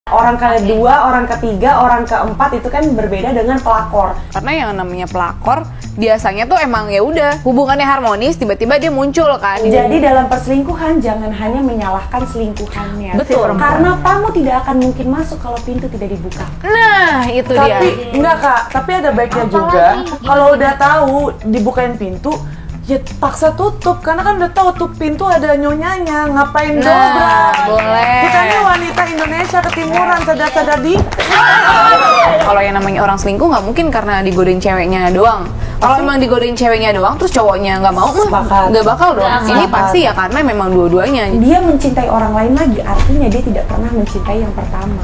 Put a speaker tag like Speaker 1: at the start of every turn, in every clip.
Speaker 1: Orang kedua, orang ketiga, orang keempat itu kan berbeda dengan pelakor.
Speaker 2: Karena yang namanya pelakor biasanya tuh emang ya udah hubungannya harmonis, tiba-tiba dia muncul kan.
Speaker 1: Jadi dalam perselingkuhan jangan hanya menyalahkan selingkuhannya.
Speaker 2: Betul.
Speaker 1: Karena tamu tidak akan mungkin masuk kalau pintu tidak dibuka.
Speaker 2: Nah, itu dia.
Speaker 3: Tapi enggak Kak, tapi ada baiknya juga kalau udah tahu dibukain pintu, ya paksa tutup, karena kan udah tahu tuh pintu ada nyonyanya, ngapain dobrak?
Speaker 2: Boleh.
Speaker 3: Kita ini wanita Indonesia ketimuran, sadar-sadar di.
Speaker 2: Kalau yang namanya orang selingkuh nggak mungkin karena digodain ceweknya doang. Kalau memang digodain ceweknya doang, terus cowoknya nggak mau, nggak bakal dong. Ini pasti ya karena memang dua-duanya.
Speaker 1: Dia mencintai orang lain lagi, artinya dia tidak pernah mencintai yang pertama.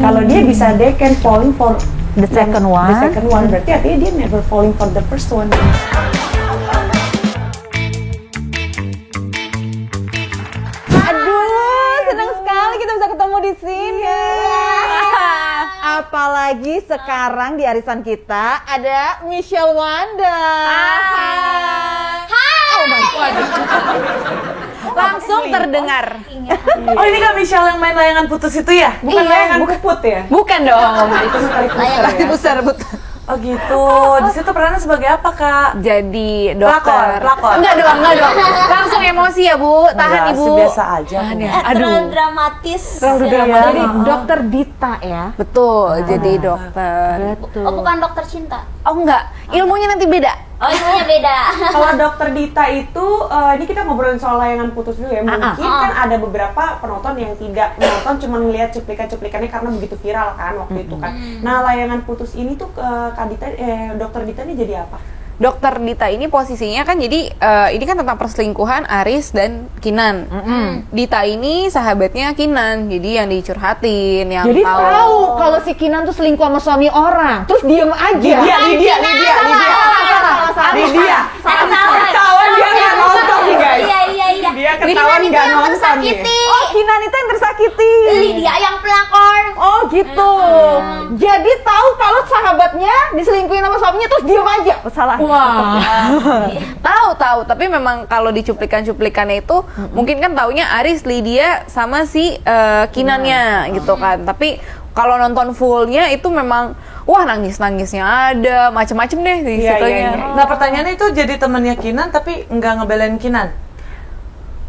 Speaker 1: Kalau dia bisa, they can falling for
Speaker 4: The second one,
Speaker 1: berarti artinya dia never falling for the first one.
Speaker 4: Senang sekali kita bisa ketemu di sini. Apalagi sekarang di arisan kita ada Michelle Wanda.
Speaker 2: Oh my God. Langsung terdengar.
Speaker 3: Oh ini Kak Michelle yang main layangan putus itu ya?
Speaker 1: Bukan layangan puput ya?
Speaker 2: Bukan dong.
Speaker 1: Itu tarik pusar ya?
Speaker 2: Besar betul.
Speaker 3: Oh gitu. Di situ perannya sebagai apa Kak?
Speaker 2: Jadi dokter.
Speaker 3: Pelakor.
Speaker 2: Enggak dong. Langsung emosi ya Bu. Tahan
Speaker 3: Enggak,
Speaker 2: Ibu.
Speaker 3: biasa aja.
Speaker 5: Terlalu dramatis.
Speaker 4: Jadi dokter Dita ya.
Speaker 2: Betul. Jadi dokter.
Speaker 5: Oh bukan dokter cinta.
Speaker 2: Oh enggak. Ilmunya nanti beda.
Speaker 5: Oh ilmunya beda.
Speaker 1: Kalau dokter Dita itu, ini kita ngobrolin soal layangan putus dulu ya. Mungkin kan ada beberapa penonton yang tidak menonton, cuma melihat cuplikan-cuplikannya karena begitu viral kan waktu itu kan. Nah layangan putus ini tuh Kak Dita, dokter Dita ini jadi apa?
Speaker 2: Dokter Dita ini posisinya kan jadi ini kan tentang perselingkuhan Aris dan Kinan. Dita ini sahabatnya Kinan, jadi yang dicurhatin, yang
Speaker 4: Jadi tahu kalau si Kinan tuh selingkuh sama suami orang, terus diem aja.
Speaker 3: Lydia. Ketahuan dia nggak nonton nih guys.
Speaker 5: Iya.
Speaker 3: Dia ketahuan nggak nonton nih.
Speaker 4: Oh, Kinan itu yang tersakiti.
Speaker 5: Lydia yang pelakor.
Speaker 4: Oh gitu. Jadi tahu kalau sahabatnya diselingkuhin sama suaminya terus diem aja. Salah.
Speaker 2: tahu, tapi memang kalau di cuplikan-cuplikannya itu mungkin kan taunya Aris, Lydia sama si Kinannya gitu kan. Tapi kalau nonton fullnya itu memang wah nangisnya ada, macem-macem deh di situnya.
Speaker 3: Nah pertanyaannya itu jadi temannya Kinan tapi nggak ngebelain Kinan.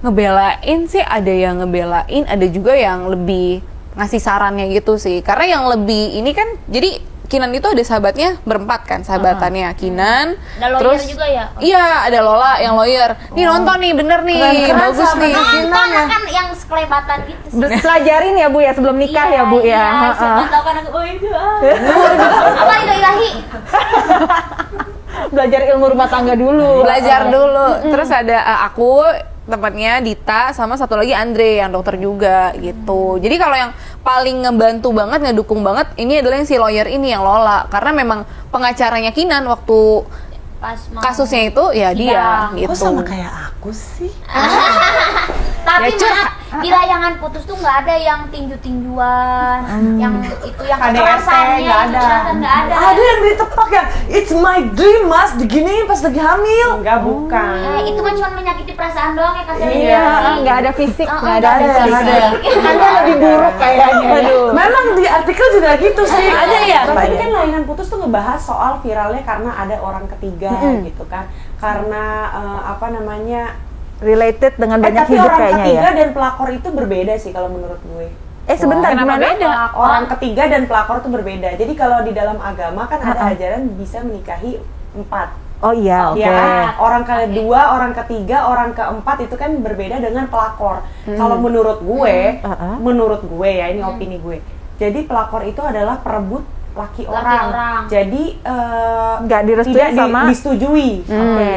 Speaker 2: Ngebelain sih ada yang ngebelain, ada juga yang lebih ngasih sarannya gitu sih. Karena yang lebih ini kan jadi Kinan itu ada sahabatnya berempat kan, sahabatannya Kinan.
Speaker 5: Ada lawyer juga ya?
Speaker 2: Iya, ada Lola yang lawyer. Nih nonton nih, bener nih, bagus nih.
Speaker 5: Nonton kan yang sekelebatan gitu sih.
Speaker 4: Pelajarin ya Bu ya sebelum nikah ya Bu ya.
Speaker 5: Iya, siapa tahu kan aku, oh itu apa itu ilahi?
Speaker 4: Belajar ilmu rumah tangga dulu.
Speaker 2: Belajar dulu. Terus ada aku, tempatnya Dita, sama satu lagi Andre yang dokter juga gitu. Jadi kalau yang paling ngebantu banget, ngedukung banget ini adalah yang si lawyer ini, yang Lola. Karena memang pengacaranya Kinan waktu
Speaker 5: Pas mau
Speaker 2: kasusnya itu ya dia gitu.
Speaker 3: Kok sama kayak aku sih?
Speaker 5: Tapi maaf, di layangan putus tuh nggak ada yang tinju-tinjuan, yang itu yang kekerasannya,
Speaker 1: nggak ada.
Speaker 5: nggak ada.
Speaker 3: Ada yang ditepak ya. It's my dream mas, diginiin pas lagi hamil.
Speaker 1: Enggak, bukan.
Speaker 5: Itu kan cuma menyakiti perasaan doang ya kasih.
Speaker 4: Iya, nggak ada fisik, nggak ada
Speaker 5: nggak
Speaker 4: fisik. Anda lebih buruk kayaknya.
Speaker 3: Memang di artikel juga gitu sih.
Speaker 2: Ada ya?
Speaker 1: Tapi kan layangan putus tuh ngebahas soal viralnya karena ada orang ketiga gitu kan. Karena apa namanya,
Speaker 4: Related dengan banyak
Speaker 1: tapi
Speaker 4: hidup
Speaker 1: orang
Speaker 4: kayaknya
Speaker 1: ketiga
Speaker 4: ya.
Speaker 1: dan pelakor itu berbeda sih kalau menurut gue.
Speaker 4: Sebentar,
Speaker 2: Kenapa
Speaker 4: gimana?
Speaker 2: beda?
Speaker 1: Orang ketiga dan pelakor itu berbeda. Jadi kalau di dalam agama kan ada ajaran bisa menikahi 4.
Speaker 4: Oh iya, oke.
Speaker 1: Ya, orang kedua, orang ketiga, orang keempat itu kan berbeda dengan pelakor. Kalau menurut gue ya, ini opini gue. Jadi pelakor itu adalah perebut laki orang. Jadi
Speaker 4: Nggak direstui
Speaker 1: tidak
Speaker 4: sama
Speaker 1: disetujui,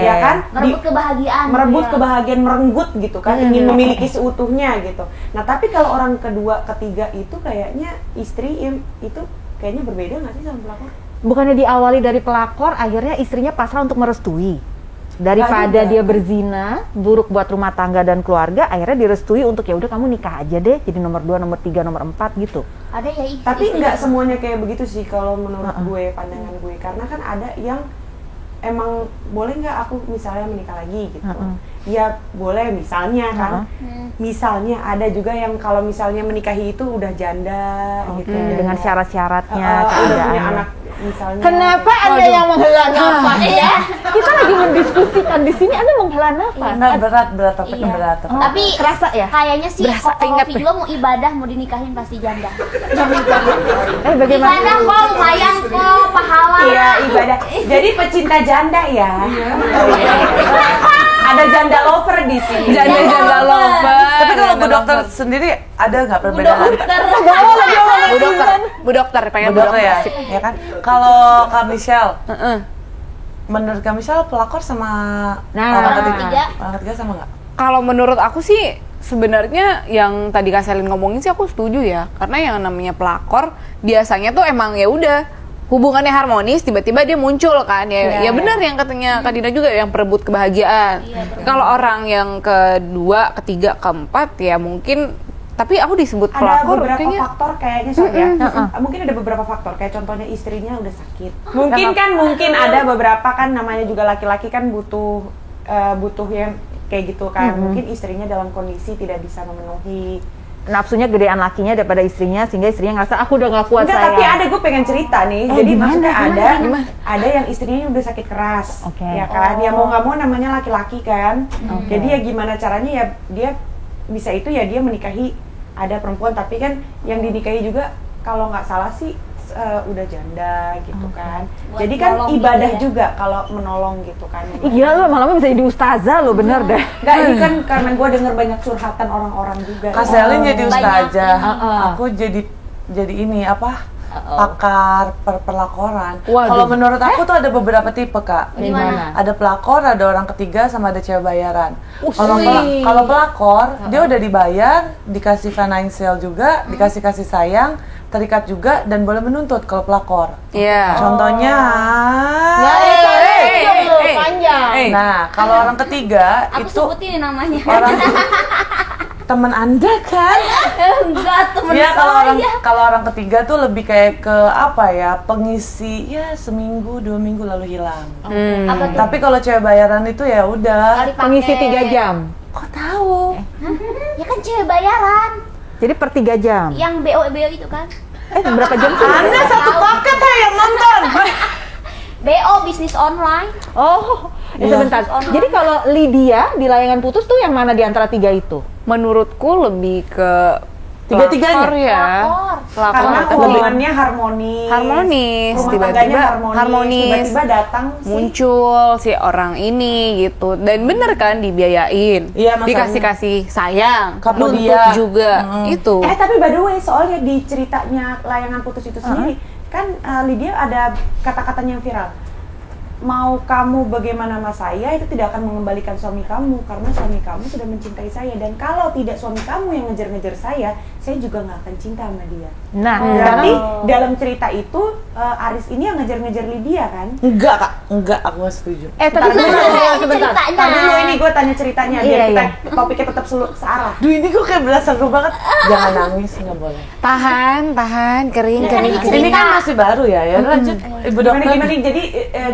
Speaker 1: ya kan?
Speaker 5: Merebut kebahagiaan.
Speaker 1: Merebut
Speaker 5: ya.
Speaker 1: kebahagiaan, merenggut gitu kan, ingin memiliki seutuhnya gitu. Nah tapi kalau orang kedua, ketiga itu kayaknya istri itu kayaknya berbeda nggak sih sama pelakor?
Speaker 4: bukannya diawali dari pelakor, akhirnya istrinya pasrah untuk merestui. Daripada dia berzina, buruk buat rumah tangga dan keluarga, akhirnya direstui untuk ya udah kamu nikah aja deh, jadi nomor 2, nomor 3, nomor 4 gitu.
Speaker 5: Ada ya.
Speaker 1: Tapi nggak semuanya kayak begitu sih kalau menurut gue, pandangan gue. Karena kan ada yang emang boleh nggak aku misalnya menikah lagi gitu. ya boleh misalnya kan. Misalnya ada juga yang kalau misalnya menikahi itu udah janda gitu.
Speaker 4: Dengan syarat-syaratnya,
Speaker 1: udah punya
Speaker 4: keadaannya.
Speaker 1: anak misalnya.
Speaker 4: Kenapa Anda yang menghela nafas ya? Kita lagi mendiskusikan di sini, Anda menghela nafas.
Speaker 3: Enggak berat topiknya berat.
Speaker 5: Tapi
Speaker 4: kerasa ya?
Speaker 5: Kayaknya sih
Speaker 2: Berasa,
Speaker 5: kalau
Speaker 2: ingat
Speaker 5: Ovi juga mau ibadah, mau dinikahin pasti janda.
Speaker 4: Bagaimana?
Speaker 5: Ibadah kok lumayan kok pahala.
Speaker 1: Iya, ibadah. Jadi pecinta janda ya. Ada janda lover di sini.
Speaker 2: Janda lover.
Speaker 3: Tapi kalau Bu Dokter sendiri ada nggak perbedaan?
Speaker 2: Bu dokter pengen
Speaker 3: Bu Dokter ya, ya kan? Kalau Kak Michelle,
Speaker 2: Heeh.
Speaker 3: menurut Kak Michelle pelakor sama
Speaker 5: orang ketiga.
Speaker 3: orang ketiga sama nggak?
Speaker 2: Kalau menurut aku sih sebenarnya yang tadi Kak Selin ngomongin sih aku setuju ya, karena yang namanya pelakor biasanya tuh emang ya udah hubungannya harmonis, tiba-tiba dia muncul kan ya benar yang katanya Kak Dina juga yang perebut kebahagiaan. Kalau orang yang kedua, ketiga, keempat ya mungkin, tapi aku disebut
Speaker 1: Ada
Speaker 2: pelakor
Speaker 1: beberapa
Speaker 2: kayaknya.
Speaker 1: faktor kayaknya ya. Mungkin ada beberapa faktor kayak contohnya istrinya udah sakit. Mungkin ada beberapa kan namanya juga laki-laki kan butuh yang kayak gitu kan. Mungkin istrinya dalam kondisi tidak bisa memenuhi
Speaker 4: Nafsunya gedean lakinya daripada istrinya, sehingga istrinya ngerasa aku udah gak kuat
Speaker 1: Enggak,
Speaker 4: sayang.
Speaker 1: tapi ada gue pengen cerita nih. Jadi
Speaker 4: gimana,
Speaker 1: maksudnya
Speaker 4: gimana?
Speaker 1: ada yang istrinya udah sakit keras,
Speaker 4: Oke.
Speaker 1: ya kan? Ya mau nggak mau namanya laki-laki kan. Jadi ya gimana caranya ya dia bisa itu ya dia menikahi ada perempuan, tapi kan yang dinikahi juga kalau nggak salah sih udah janda gitu kan.
Speaker 5: Buat
Speaker 1: Jadi kan
Speaker 5: nolong
Speaker 1: ibadah
Speaker 5: gitu ya.
Speaker 1: juga kalau menolong gitu kan.
Speaker 4: Iya lo malamnya bisa jadi ustazah lo, bener deh.
Speaker 1: Enggak, ini kan karena gue denger banyak curhatan orang-orang juga.
Speaker 3: Kak Selin jadi
Speaker 5: banyak
Speaker 3: ustazah,
Speaker 5: ini.
Speaker 3: aku jadi ini apa? Pakar pelakoran.
Speaker 2: Waduh.
Speaker 3: Kalau menurut aku tuh ada beberapa tipe, Kak.
Speaker 5: Gimana?
Speaker 3: Ada pelakor, ada orang ketiga, sama ada cewek bayaran. Kalau pelakor, dia udah dibayar, dikasih financial juga, dikasih kasih sayang, terikat juga, dan boleh menuntut kalau pelakor.
Speaker 2: Iya.
Speaker 3: Contohnya, nah kalau orang ketiga
Speaker 5: Aku
Speaker 3: itu
Speaker 5: sebutin namanya.
Speaker 3: orang teman Anda kan?
Speaker 5: Enggak, temen
Speaker 3: Ya
Speaker 5: saya.
Speaker 3: kalau orang ketiga tuh lebih kayak ke apa ya, pengisi ya seminggu 2 minggu lalu hilang.
Speaker 5: Apa tuh?
Speaker 3: Tapi kalau cewek bayaran itu ya udah.
Speaker 5: Kali pakai.
Speaker 4: Pengisi 3 jam.
Speaker 3: Kok tahu?
Speaker 5: Ya kan cewek bayaran.
Speaker 4: Jadi per 3 jam.
Speaker 5: Yang BO itu kan.
Speaker 4: Berapa jam sih?
Speaker 3: Anda satu paket yang nonton.
Speaker 5: BO bisnis online.
Speaker 4: Oh, sebentar. Jadi kalau Lydia di layangan putus tuh yang mana di antara 3 itu?
Speaker 2: Menurutku lebih ke
Speaker 3: Tiga-tiganya?
Speaker 2: pelakor ya.
Speaker 5: Pelakor.
Speaker 1: Karena
Speaker 2: Pelakor.
Speaker 1: hubungannya harmonis.
Speaker 2: Harmonis,
Speaker 1: Rumah
Speaker 2: tiba-tiba
Speaker 1: tangganya
Speaker 2: harmonis.
Speaker 1: Tiba-tiba datang si
Speaker 2: Muncul si orang ini gitu, dan bener kan dibiayain,
Speaker 3: Iya, masalahnya.
Speaker 2: dikasih sayang,
Speaker 3: Kamu
Speaker 2: nuntut
Speaker 3: dia.
Speaker 2: juga itu.
Speaker 1: tapi by the way soalnya di ceritanya layangan putus itu sendiri kan Lydia ada kata-katanya yang viral. Mau kamu bagaimana sama saya itu tidak akan mengembalikan suami kamu karena suami kamu sudah mencintai saya, dan kalau tidak suami kamu yang ngejar-ngejar saya juga nggak akan cinta sama dia.
Speaker 4: Nah,
Speaker 1: Berarti
Speaker 4: sekarang
Speaker 1: dalam cerita itu Aris ini yang ngejar-ngejar Lydia kan?
Speaker 3: Enggak, Kak. Enggak, aku nggak setuju.
Speaker 4: tapi sebentar.
Speaker 1: Ntar dulu ini gue tanya ceritanya biar
Speaker 4: Iya,
Speaker 1: kita
Speaker 4: iya.
Speaker 1: topiknya tetap searah.
Speaker 3: Duh, ini kok kayak belas seru banget. Jangan nangis, nggak boleh.
Speaker 2: Tahan, kering.
Speaker 3: Ini kan masih baru ya, ya lanjut. Ibu dokter.
Speaker 1: Gimana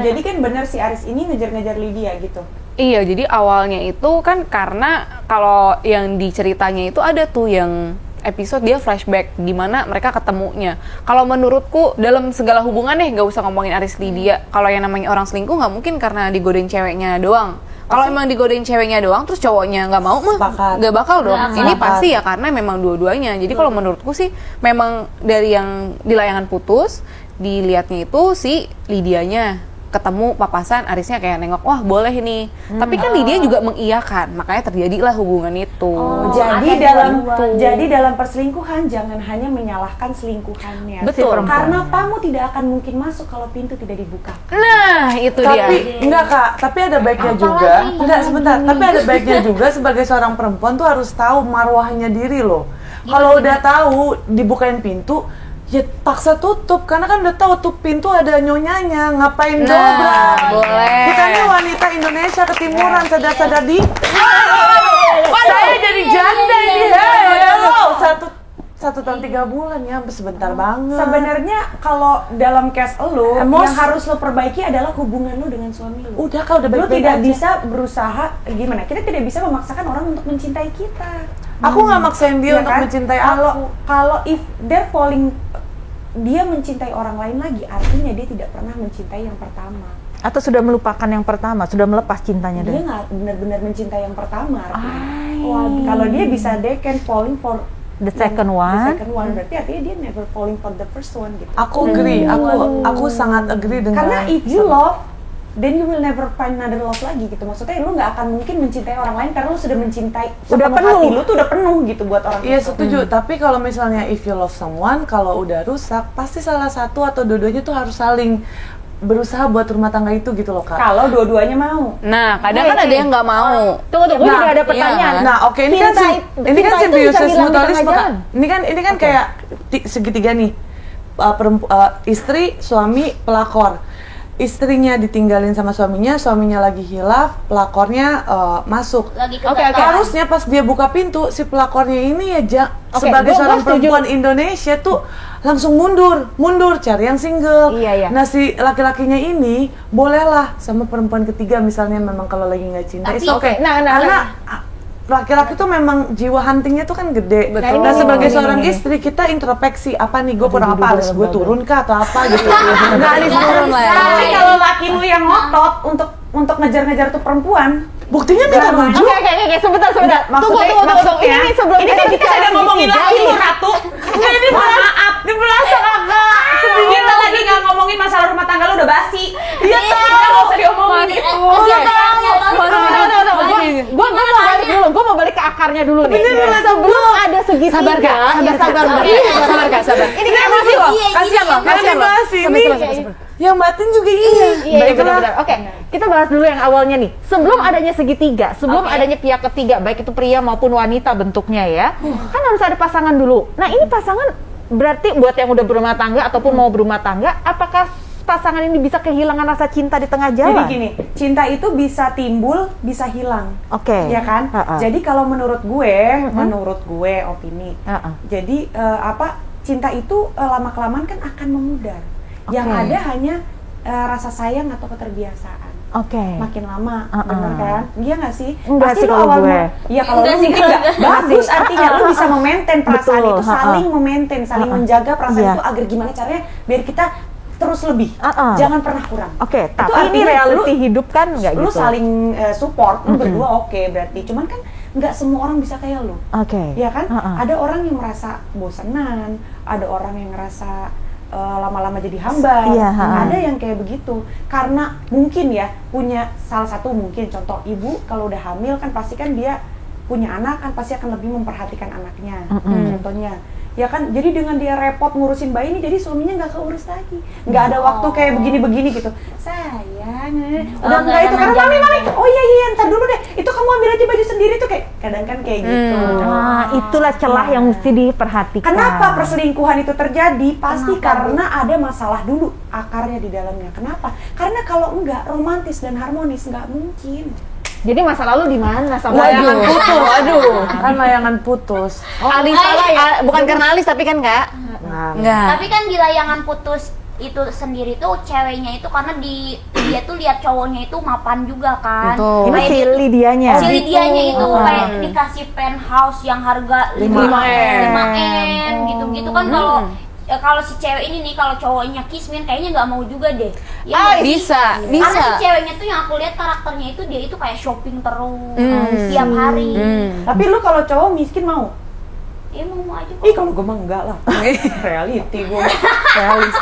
Speaker 1: jadi kan benar si Aris ini ngejar-ngejar Lydia gitu.
Speaker 2: Iya, jadi awalnya itu kan karena kalau yang diceritanya itu ada tuh yang episode dia flashback gimana mereka ketemunya. Kalau menurutku dalam segala hubungan deh, nggak usah ngomongin Aris Lydia. Kalau yang namanya orang selingkuh nggak mungkin karena digodain ceweknya doang. Kalau emang digodain ceweknya doang terus cowoknya nggak mau mah
Speaker 3: Sepakat.
Speaker 2: nggak bakal dong. Ini
Speaker 3: Sepakat.
Speaker 2: pasti ya karena memang dua-duanya. Jadi kalau menurutku sih memang dari yang di layangan putus dilihatnya itu si Lydianya ketemu papasan, Arisnya kayak nengok, wah boleh nih. Tapi kan Lydia juga mengiyakan, makanya terjadilah hubungan itu.
Speaker 1: Jadi dalam perselingkuhan jangan hanya menyalahkan selingkuhannya.
Speaker 2: Betul.
Speaker 1: Karena tamu tidak akan mungkin masuk kalau pintu tidak dibuka.
Speaker 2: Nah, itu dia.
Speaker 3: Tapi enggak, Kak, tapi ada baiknya juga. Enggak, sebentar. Tapi ada baiknya juga sebagai seorang perempuan tuh harus tahu marwahnya diri loh. Kalau udah tahu dibukain pintu, ya paksa tutup, karena kan udah tahu tuh pintu ada nyonyanya, ngapain dobrak?
Speaker 2: boleh.
Speaker 3: Kita nih wanita Indonesia ketimuran, sadar-sadar di. Saya jadi janda ini. Halo, 1 tahun 3 bulan ya, sebentar banget.
Speaker 1: Sebenarnya kalau dalam case lu,
Speaker 3: Emos-
Speaker 1: yang harus lo perbaiki adalah hubungan lu dengan suami lu.
Speaker 3: Udah kalau udah
Speaker 1: Lu
Speaker 3: baik-baik
Speaker 1: tidak
Speaker 3: aja.
Speaker 1: bisa berusaha gimana? Kita tidak bisa memaksakan orang untuk mencintai kita.
Speaker 3: Aku nggak maksain dia
Speaker 1: Iya
Speaker 3: untuk
Speaker 1: kan?
Speaker 3: mencintai
Speaker 1: Kalau
Speaker 3: aku.
Speaker 1: kalau if they're falling, dia mencintai orang lain lagi, artinya dia tidak pernah mencintai yang pertama.
Speaker 4: Atau sudah melupakan yang pertama, sudah melepas cintanya
Speaker 1: Dia
Speaker 4: dari.
Speaker 1: nggak benar-benar mencintai yang pertama. Artinya. Kalau dia bisa, they can falling for
Speaker 4: The second one.
Speaker 1: The second one berarti artinya dia never falling for the first one gitu.
Speaker 3: Aku agree, aku sangat agree dengan.
Speaker 1: Karena if you love, then you will never find another love lagi gitu. Maksudnya lu nggak akan mungkin mencintai orang lain karena lu sudah mencintai
Speaker 4: Udah
Speaker 1: sepenuh
Speaker 4: penuh.
Speaker 1: hati lu tuh udah penuh gitu buat orang
Speaker 3: Iya
Speaker 1: itu.
Speaker 3: setuju, tapi kalau misalnya if you love someone, kalau udah rusak, pasti salah satu atau dua-duanya tuh harus saling berusaha buat rumah tangga itu gitu loh Kak.
Speaker 1: Kalau dua-duanya mau.
Speaker 2: Nah, kadang kan ada yang nggak mau.
Speaker 4: Tunggu, gue
Speaker 3: Nah,
Speaker 4: juga ada
Speaker 2: iya
Speaker 4: pertanyaan.
Speaker 2: kan?
Speaker 3: Nah, oke ini kan
Speaker 4: Cinta itu
Speaker 3: ini kan
Speaker 4: bisa
Speaker 3: simbiosis
Speaker 4: hilang di
Speaker 3: mutualisme
Speaker 4: tengah
Speaker 3: Kak.
Speaker 4: jalan.
Speaker 3: Ini kan kayak segitiga nih. Istri, suami, pelakor. Istrinya ditinggalin sama suaminya lagi hilaf, pelakornya masuk.
Speaker 5: Lagi
Speaker 4: Oke,
Speaker 5: kegagalan.
Speaker 3: Harusnya pas dia buka pintu, si pelakornya ini ya
Speaker 4: Oke,
Speaker 3: sebagai
Speaker 4: gua
Speaker 3: seorang
Speaker 4: setuju.
Speaker 3: perempuan Indonesia tuh langsung mundur, cari yang single.
Speaker 4: Iya.
Speaker 3: Nah si laki-lakinya ini bolehlah sama perempuan ketiga misalnya memang kalau lagi nggak cinta,
Speaker 5: Tapi-
Speaker 3: it's okay.
Speaker 4: Nah,
Speaker 3: Karena laki-laki tuh memang jiwa huntingnya tuh kan gede.
Speaker 2: Betul.
Speaker 3: Nah sebagai
Speaker 4: Ini,
Speaker 3: seorang
Speaker 4: ini.
Speaker 3: istri kita introspeksi apa nih gue kurang apa, harus gue turun kah atau apa gitu. Nah ini
Speaker 2: Turun lah.
Speaker 1: Tapi kalau laki lu yang ngotot untuk ngejar-ngejar tuh perempuan,
Speaker 3: buktinya minta baju.
Speaker 4: Oke, sebentar.
Speaker 1: maksudnya
Speaker 4: Ini sebelum
Speaker 1: ini kan kita sedang ngomongin laki lu Ratu.
Speaker 3: Ini maaf, ini berasa kakak.
Speaker 1: Kita lagi nggak ngomongin masalah rumah tangga lu udah basi.
Speaker 3: Iya
Speaker 1: Kita nggak usah diomongin itu.
Speaker 4: Gue mau balik dulu, gue mau balik ke akarnya dulu nih. Sebelum ada segitiga.
Speaker 2: Sabar Kak, sabar Kak, sabar.
Speaker 1: Ini kan emosi loh.
Speaker 2: Kasihan loh, kasihan loh.
Speaker 3: Basi ini. Yang batin juga ini.
Speaker 4: Iya, benar-benar. Oke, kita bahas dulu yang awalnya nih. Sebelum adanya segitiga, sebelum adanya pihak ketiga, baik itu pria maupun wanita bentuknya ya, kan harus ada pasangan dulu. Nah, ini pasangan berarti buat yang udah berumah tangga ataupun mau berumah tangga, apakah pasangan ini bisa kehilangan rasa cinta di tengah
Speaker 1: Jadi
Speaker 4: jalan?
Speaker 1: gini, cinta itu bisa timbul, bisa hilang.
Speaker 4: Oke.
Speaker 1: Ya kan?
Speaker 4: Ha-ha.
Speaker 1: Jadi kalau menurut gue opini.
Speaker 4: Ha-ha.
Speaker 1: Jadi cinta itu lama-kelamaan kan akan memudar. Yang
Speaker 4: Oke.
Speaker 1: ada hanya rasa sayang atau keterbiasaan.
Speaker 4: Oke.
Speaker 1: Makin lama,
Speaker 4: Uh-uh.
Speaker 1: bener kan? Iya nggak sih?
Speaker 4: Enggak sih
Speaker 1: lu
Speaker 4: kalau gue.
Speaker 1: Iya kalau
Speaker 5: Enggak
Speaker 1: lu
Speaker 5: sih
Speaker 1: mungkin
Speaker 5: kalau
Speaker 1: nggak. Bagus artinya lu bisa memaintain perasaan
Speaker 4: Betul,
Speaker 1: itu, saling memaintain, saling menjaga perasaan
Speaker 4: Iya.
Speaker 1: itu agar gimana caranya biar kita terus lebih,
Speaker 4: Uh-uh.
Speaker 1: jangan pernah kurang.
Speaker 4: Oke,
Speaker 1: Itu
Speaker 4: tapi ini
Speaker 1: artinya
Speaker 4: reality hidup kan nggak
Speaker 1: lu
Speaker 4: gitu.
Speaker 1: saling support, lu berdua oke berarti. Cuman kan nggak semua orang bisa kayak lu.
Speaker 4: Oke.
Speaker 1: Ya kan?
Speaker 4: Uh-uh.
Speaker 1: Ada orang yang merasa bosenan, ada orang yang ngerasa lama-lama jadi hambar,
Speaker 4: Iya, ha-ha.
Speaker 1: ada yang kayak begitu. Karena mungkin ya punya salah satu mungkin contoh ibu kalau udah hamil kan pasti kan dia punya anak kan pasti akan lebih memperhatikan anaknya. Contohnya. Ya kan, jadi dengan dia repot ngurusin bayi ini, jadi suaminya nggak keurus lagi, nggak ada waktu kayak begini-begini gitu. Sayang, udah
Speaker 5: Oh,
Speaker 1: nggak itu karena
Speaker 5: jangan.
Speaker 1: mami, oh iya ntar dulu deh, itu kamu ambil aja baju sendiri tuh kayak kadang kan kayak gitu.
Speaker 4: Nah, itulah celah yang mesti diperhatikan.
Speaker 1: Kenapa perselingkuhan itu terjadi? Pasti karena ada masalah dulu akarnya di dalamnya. Kenapa? Karena kalau enggak romantis dan harmonis nggak mungkin.
Speaker 4: Jadi masa lalu di mana sama
Speaker 3: Layangan
Speaker 4: dia?
Speaker 3: putus, aduh, kan layangan putus.
Speaker 2: Alis salah ya, bukan karena Alis tapi kan Kak?
Speaker 3: Nah,
Speaker 2: Enggak.
Speaker 5: Tapi kan di layangan putus itu sendiri tuh ceweknya itu karena dia tuh lihat cowoknya itu mapan juga kan.
Speaker 2: Betul.
Speaker 4: Ini
Speaker 5: Kayak
Speaker 4: si
Speaker 5: di-
Speaker 4: Lydianya.
Speaker 5: si Lydianya itu
Speaker 4: Ah.
Speaker 5: kayak dikasih penthouse yang harga 5M gitu-gitu kan. Kalau si cewek ini nih, kalau cowoknya kismin kayaknya nggak mau juga deh. Ya nggak sih?
Speaker 2: Bisa.
Speaker 5: Karena si ceweknya tuh yang aku lihat karakternya itu dia itu kayak shopping terus tiap hari.
Speaker 1: Tapi lu kalau cowok miskin mau?
Speaker 5: Ya mau aja kok.
Speaker 1: Ih kalau gue mah enggak lah. Reality gue. Realis.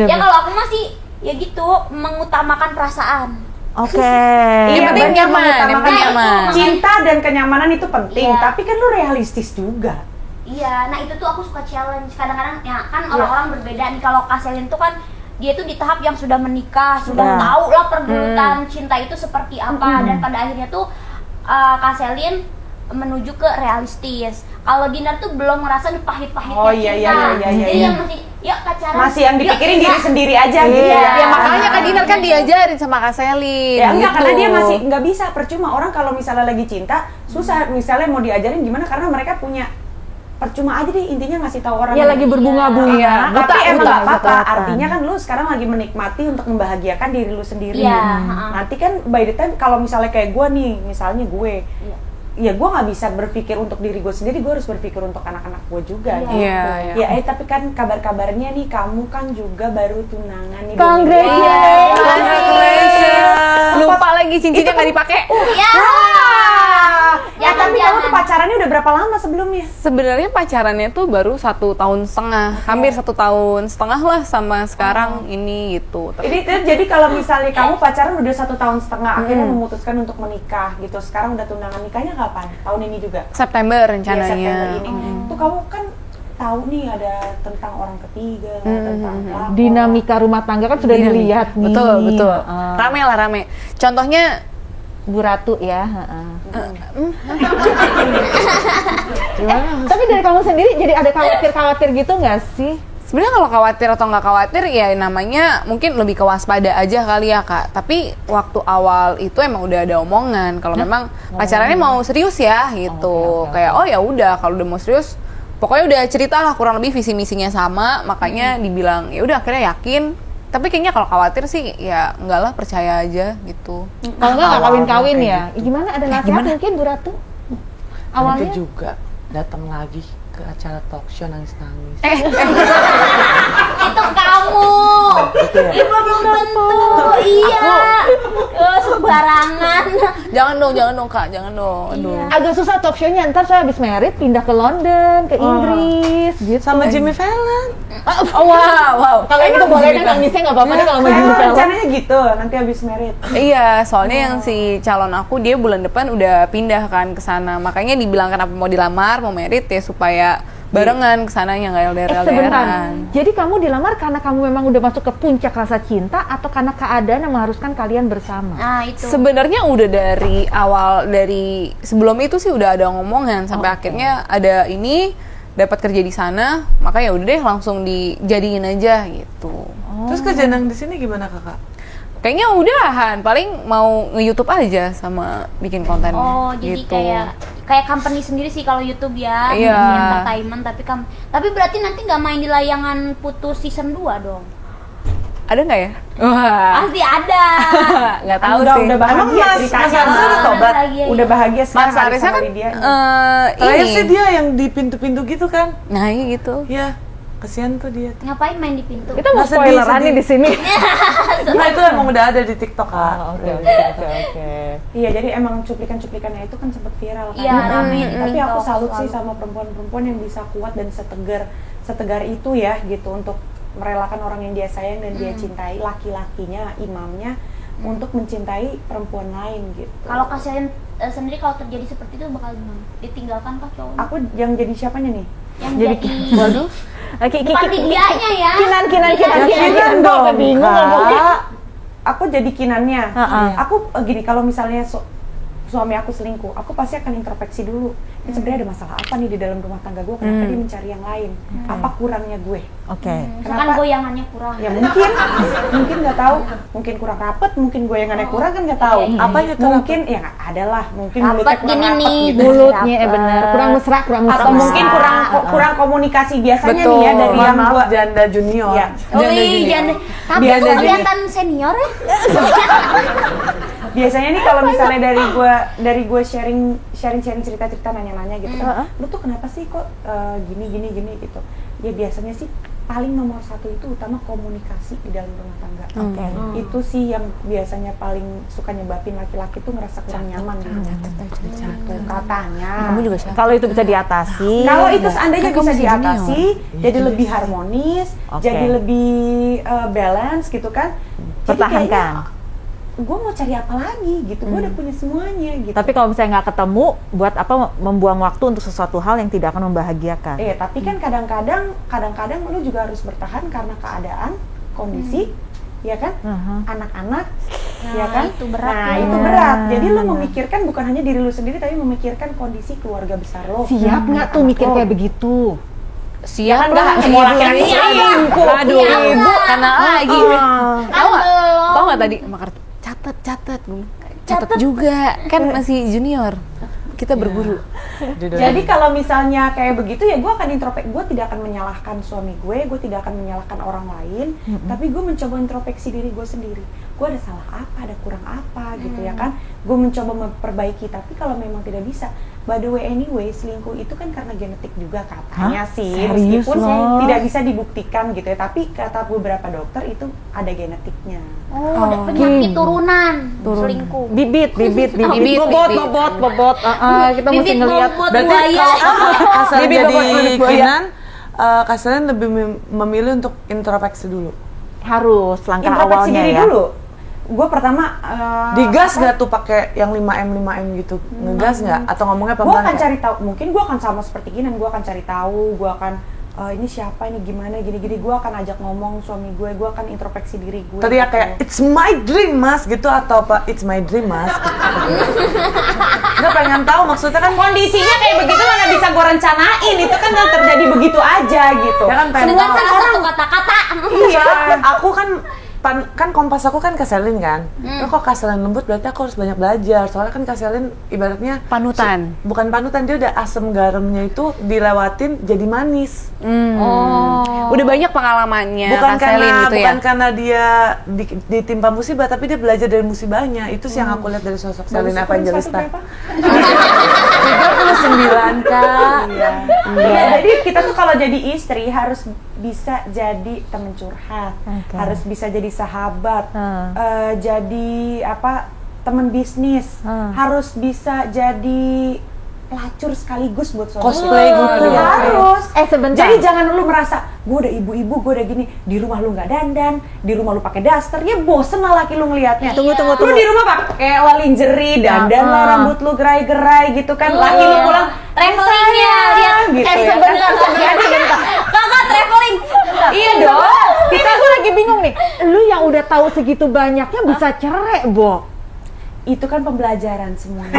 Speaker 5: Ya kalau aku masih ya gitu mengutamakan perasaan.
Speaker 4: Oke.
Speaker 2: Yang penting
Speaker 1: banyak
Speaker 2: nyaman, yang
Speaker 1: mengutamakan
Speaker 2: penting nyaman.
Speaker 1: Cinta dan kenyamanan itu penting,
Speaker 5: Iya.
Speaker 1: tapi kan lu realistis juga.
Speaker 5: Iya, nah itu tuh aku suka challenge. Kadang-kadang ya kan orang-orang berbeda nih. Kalau Kak Selin tuh kan dia tuh di tahap yang sudah menikah, sudah tahu lah pergelutan cinta itu seperti apa, dan pada akhirnya tuh Kak Selin menuju ke realistis. Kalau Dinar tuh belum ngerasa nih pahit-pahitnya
Speaker 1: Oh, iya,
Speaker 5: cinta.
Speaker 1: iya.
Speaker 5: Jadi yang masih yuk pacaran.
Speaker 1: Masih yang dipikirin
Speaker 5: yuk,
Speaker 1: diri
Speaker 5: iya.
Speaker 1: sendiri aja gitu
Speaker 5: Iya.
Speaker 1: ya.
Speaker 2: Ya makanya Kak Dinar kan diajarin sama Kak Selin.
Speaker 1: Ya enggak,
Speaker 2: gitu.
Speaker 1: karena dia masih nggak bisa, percuma orang kalau misalnya lagi cinta susah misalnya mau diajarin gimana karena mereka punya percuma aja deh intinya ngasih tahu orang
Speaker 4: Ya lagi berbunga-bunga.
Speaker 2: Iya,
Speaker 1: tapi emang
Speaker 4: buta,
Speaker 1: gak apa-apa,
Speaker 4: buta-buta.
Speaker 1: artinya kan lu sekarang lagi menikmati untuk membahagiakan diri lu sendiri.
Speaker 5: Iya,
Speaker 1: Nanti kan by the time kalau misalnya kayak gue nih, misalnya gue, ya gue nggak bisa berpikir untuk diri gue sendiri, gue harus berpikir untuk anak-anak gue juga.
Speaker 5: Iya.
Speaker 1: Gitu.
Speaker 2: Iya, iya.
Speaker 1: Ya, tapi kan kabar-kabarnya nih kamu kan juga baru tunangan nih.
Speaker 2: Congratulations. Lupa lagi cincinnya nggak dipakai.
Speaker 5: Ya.
Speaker 1: Ya, tapi kamu tuh pacarannya udah berapa lama sebelumnya?
Speaker 2: Sebenarnya pacarannya tuh baru 1 tahun setengah, hampir 1 tahun setengah lah sama sekarang ini gitu.
Speaker 1: Jadi kalau misalnya kamu pacaran udah 1 tahun setengah, akhirnya memutuskan untuk menikah gitu. Sekarang udah tunangan, nikahnya kapan? Tahun ini juga?
Speaker 2: September
Speaker 1: Iya,
Speaker 2: rencananya.
Speaker 1: September ini. Tuh kamu kan tahu nih ada tentang orang ketiga, tentang pelakor.
Speaker 4: Dinamika rumah tangga kan sudah dilihat nih.
Speaker 2: Betul.
Speaker 4: Heeh.
Speaker 2: Rame lah rame. Contohnya
Speaker 4: Bu Ratu ya. Tapi dari kamu sendiri jadi ada khawatir gitu nggak sih?
Speaker 2: sebenarnya kalau khawatir atau nggak khawatir ya namanya mungkin lebih kewaspada aja kali ya Kak. Tapi waktu awal itu emang udah ada omongan kalau memang pacarannya mau serius ya gitu. Kayak oh ya udah kalau udah mau serius pokoknya udah cerita lah kurang lebih visi misinya sama, makanya dibilang ya udah akhirnya yakin. Tapi kayaknya kalau khawatir sih ya enggak lah, percaya aja gitu.
Speaker 4: Kalau nggak kawin-kawin ya.
Speaker 3: gitu.
Speaker 4: Gimana ada nasihat mungkin Bu Ratu? Awalnya
Speaker 3: Nanti juga datang lagi ke acara talk show nangis-nangis.
Speaker 5: Itu kamu. Ibu belum tentu. Iya. Sembarangan.
Speaker 2: Jangan dong Kak, jangan dong. Aduh.
Speaker 4: agak susah talk show-nya, ntar saya habis merit pindah ke London, ke Inggris gitu.
Speaker 3: Sama Jimmy Fallon.
Speaker 2: Oh, wow.
Speaker 4: Kalau itu boleh deh, nangisnya nggak apa-apa deh kalau mau Jimmy Fallon.
Speaker 1: Rencananya gitu, nanti habis merit.
Speaker 2: Iya, soalnya yang si calon aku dia bulan depan udah pindah kan ke sana. Makanya dibilang kenapa mau dilamar, mau merit ya supaya barengan ke sananya nggak
Speaker 4: Sebentar.
Speaker 2: LDR-LDRan.
Speaker 4: Jadi kamu dilamar karena kamu memang udah masuk ke puncak rasa cinta atau karena keadaan yang mengharuskan kalian bersama?
Speaker 5: Nah, itu.
Speaker 2: Sebenarnya udah dari awal, dari sebelum itu sih udah ada ngomongan sampai akhirnya ada ini dapat kerja di sana, maka ya udah deh langsung dijadiin aja gitu.
Speaker 3: Terus kerjaan yang di sini gimana kakak?
Speaker 2: Kayaknya udahan, paling mau nge-YouTube aja sama bikin konten
Speaker 5: Oh, jadi
Speaker 2: gitu.
Speaker 5: kayak company sendiri sih kalau YouTube ya,
Speaker 2: Iya.
Speaker 5: Movie entertainment, tapi berarti nanti nggak main di layangan Putus season 2 dong.
Speaker 2: Ada nggak ya? Wah,
Speaker 5: Pasti ada.
Speaker 2: nggak tahu
Speaker 1: udah,
Speaker 2: sih.
Speaker 1: Udah bahagia
Speaker 3: Emang Mas
Speaker 1: ceritanya.
Speaker 3: Arsya udah tobat?
Speaker 1: Udah bahagia sekarang
Speaker 2: Mas
Speaker 1: ada
Speaker 2: Arisnya
Speaker 1: sama
Speaker 2: kan
Speaker 1: Lydia.
Speaker 3: Terakhir
Speaker 2: ini.
Speaker 3: sih dia yang di pintu-pintu gitu kan?
Speaker 2: Nah, iya gitu.
Speaker 3: Ya, kasihan tuh dia.
Speaker 5: Ngapain main di pintu?
Speaker 4: Kita mau
Speaker 3: Masa
Speaker 4: spoileran
Speaker 3: sedih?
Speaker 4: nih di sini.
Speaker 3: Nah itu emang udah ada di TikTok kak.
Speaker 4: Oke.
Speaker 1: Iya, jadi emang cuplikan-cuplikannya itu kan sempat viral kan.
Speaker 5: Iya, rame di
Speaker 1: Tapi aku
Speaker 5: TikTok
Speaker 1: salut sih
Speaker 5: selalu.
Speaker 1: sama perempuan-perempuan yang bisa kuat dan setegar itu ya gitu untuk merelakan orang yang dia sayang dan dia cintai, laki-lakinya, imamnya, untuk mencintai perempuan lain gitu.
Speaker 5: Kalau kasihan sendiri kalau terjadi seperti itu bakal gimana? Ditinggalkan kah cowoknya?
Speaker 1: Aku yang jadi siapanya nih?
Speaker 5: Yang
Speaker 4: Jadi
Speaker 5: jadi
Speaker 4: waduh.
Speaker 5: bukan Lydianya ya.
Speaker 4: Kinan dong. Bingung ngomongnya.
Speaker 1: Aku jadi kinannya.
Speaker 4: Heeh.
Speaker 1: Aku gini, kalau misalnya suami aku selingkuh, aku pasti akan introspeksi dulu. Ini sebenarnya ada masalah apa nih di dalam rumah tangga gue? Kenapa dia mencari yang lain? Apa kurangnya gue?
Speaker 4: Oke.
Speaker 5: Misalkan goyangannya kurang.
Speaker 1: Ya mungkin nggak tahu, mungkin kurang rapet, mungkin goyangannya kurang kan nggak tahu.
Speaker 5: Iya, iya.
Speaker 3: Apanya tuh
Speaker 1: Mungkin ya nggak ada lah, mungkin
Speaker 5: Rapet
Speaker 1: mulutnya kurang
Speaker 5: gini
Speaker 1: rapet
Speaker 5: nih,
Speaker 1: gitu.
Speaker 4: Mulutnya
Speaker 5: Rapet.
Speaker 4: benar, kurang mesra.
Speaker 1: Atau mungkin kurang komunikasi biasanya nih ya dari
Speaker 3: Mohon
Speaker 1: yang
Speaker 3: maaf
Speaker 1: gua.
Speaker 3: janda junior.
Speaker 1: Iya.
Speaker 5: Wih, jangan. Tapi
Speaker 1: Biasa
Speaker 5: kok
Speaker 1: jadi.
Speaker 5: kelihatan senior ya?
Speaker 1: Biasanya nih kalau misalnya dari gue sharing cerita-cerita nanya-nanya gitu kan, lu tuh kenapa sih kok gini gitu. Ya biasanya sih paling nomor satu itu utama komunikasi di dalam rumah tangga.
Speaker 4: Oke.
Speaker 1: Itu sih yang biasanya paling suka nyebabin laki-laki tuh ngerasa kurang nyaman di rumah. Gitu katanya.
Speaker 2: Kamu juga siapa?
Speaker 4: Kalau itu bisa diatasi.
Speaker 1: Kalau itu seandainya
Speaker 2: Kan kamu
Speaker 1: bisa
Speaker 2: masih
Speaker 1: diatasi, jadi lebih harmonis,
Speaker 4: Oke.
Speaker 1: jadi lebih balance gitu kan. Jadi
Speaker 4: Pertahankan.
Speaker 1: kayaknya gue mau cari apa lagi gitu, gue udah punya semuanya gitu.
Speaker 4: Tapi kalau misalnya nggak ketemu, buat apa membuang waktu untuk sesuatu hal yang tidak akan membahagiakan?
Speaker 1: Tapi kan kadang-kadang lu juga harus bertahan karena keadaan, kondisi, ya kan, anak-anak, ya kan.
Speaker 5: itu berat
Speaker 1: Nah
Speaker 5: ya.
Speaker 1: itu berat. Jadi lu memikirkan bukan hanya diri lu sendiri, tapi memikirkan kondisi keluarga besar lo.
Speaker 4: Siap nggak tuh mikir kayak begitu?
Speaker 2: Siap
Speaker 1: Kan
Speaker 2: lah,
Speaker 1: nggak semua laki-laki
Speaker 2: Ibu.
Speaker 1: selingkuh.
Speaker 2: Aduh,
Speaker 5: Siap
Speaker 2: ibu
Speaker 5: nggak?
Speaker 2: karena lagi. Tahu nggak?
Speaker 5: Belum.
Speaker 2: Tahu nggak tadi makar catat juga kan masih junior. kita berguru.
Speaker 1: Jadi kalau misalnya kayak begitu ya gue akan gue tidak akan menyalahkan suami gue tidak akan menyalahkan orang lain, tapi gue mencoba introspeksi diri gue sendiri. Gue ada salah apa, ada kurang apa gitu ya kan. Gue mencoba memperbaiki, tapi kalau memang tidak bisa, by the way anyway, selingkuh itu kan karena genetik juga katanya sih.
Speaker 4: Serius
Speaker 1: Meskipun
Speaker 4: loh?
Speaker 1: tidak bisa dibuktikan gitu ya, tapi kata beberapa dokter itu ada genetiknya.
Speaker 5: Penyakit turunan. Selingkuh.
Speaker 4: Bibit.
Speaker 2: Bibit.
Speaker 4: Bobot. Kita mesti
Speaker 5: Bibit
Speaker 4: ngelihat.
Speaker 5: bobot
Speaker 3: Berarti
Speaker 5: buaya.
Speaker 3: kalau Kaselen
Speaker 2: Bibit
Speaker 3: jadi
Speaker 2: bobot buaya.
Speaker 3: Kinan, Kaselen lebih memilih untuk introspeksi dulu.
Speaker 4: Harus langkah
Speaker 1: Introspeksi
Speaker 4: awalnya
Speaker 1: diri
Speaker 4: ya.
Speaker 1: dulu. Gue pertama
Speaker 3: Digas nggak tuh pakai yang 5M gitu? Ngegas nggak? Atau ngomongnya
Speaker 1: gue
Speaker 3: pelan-pelan?
Speaker 1: akan
Speaker 3: kayak,
Speaker 1: cari tahu, mungkin gue akan sama seperti Kinan, gue akan cari tahu, gue akan ini siapa, ini gimana, gini-gini, gue akan ajak ngomong suami gue akan introspeksi diri gue.
Speaker 3: teriak
Speaker 1: gitu.
Speaker 3: kayak it's my dream mas gitu, atau apa it's my dream mas nggak pengen tahu maksudnya kan
Speaker 1: Kondisinya kayak begitu mana bisa gue rencanain, itu kan yang terjadi begitu aja gitu.
Speaker 3: ya kan pengen
Speaker 5: Dengan
Speaker 3: tahu.
Speaker 5: salah satu kata-kata.
Speaker 3: Iya, aku kan kompas aku kan Kaselen kan. Nah, kok Kaselen lembut berarti aku harus banyak belajar. Soalnya kan Kaselen ibaratnya
Speaker 2: Panutan.
Speaker 3: bukan panutan, dia udah asam garamnya itu dilewatin jadi manis.
Speaker 2: Udah banyak pengalamannya
Speaker 3: bukan
Speaker 2: Kak Selin gitu ya.
Speaker 3: bukan karena dia ditimpa musibah, tapi dia belajar dari musibahnya. Itu sih yang aku lihat dari sosok Selin Evangelista. 39 Kak.
Speaker 1: Iya. Jadi kita tuh kalau jadi istri harus bisa jadi teman curhat, harus bisa jadi sahabat, jadi teman bisnis, harus bisa jadi pelacur sekaligus buat suami.
Speaker 3: Cosplay gitu ya.
Speaker 1: Harus.
Speaker 4: Sebentar.
Speaker 1: Jadi jangan lu merasa gue udah ibu-ibu, gue udah gini, di rumah lu nggak dandan, di rumah lu pakai daster, ya bosen lah laki lu ngelihatnya.
Speaker 4: Tunggu.
Speaker 1: Lu di rumah pakai lingerie, dandan lah, rambut lu gerai-gerai gitu kan, laki lu pulang
Speaker 5: Travelingnya lihat.
Speaker 1: gitu ya.
Speaker 4: Sebentar.
Speaker 5: Kakak traveling.
Speaker 1: Iya dong.
Speaker 4: Kita tuh lagi bingung nih. Lu yang udah tahu segitu banyaknya bisa cerai, Bo.
Speaker 1: Itu kan pembelajaran semuanya.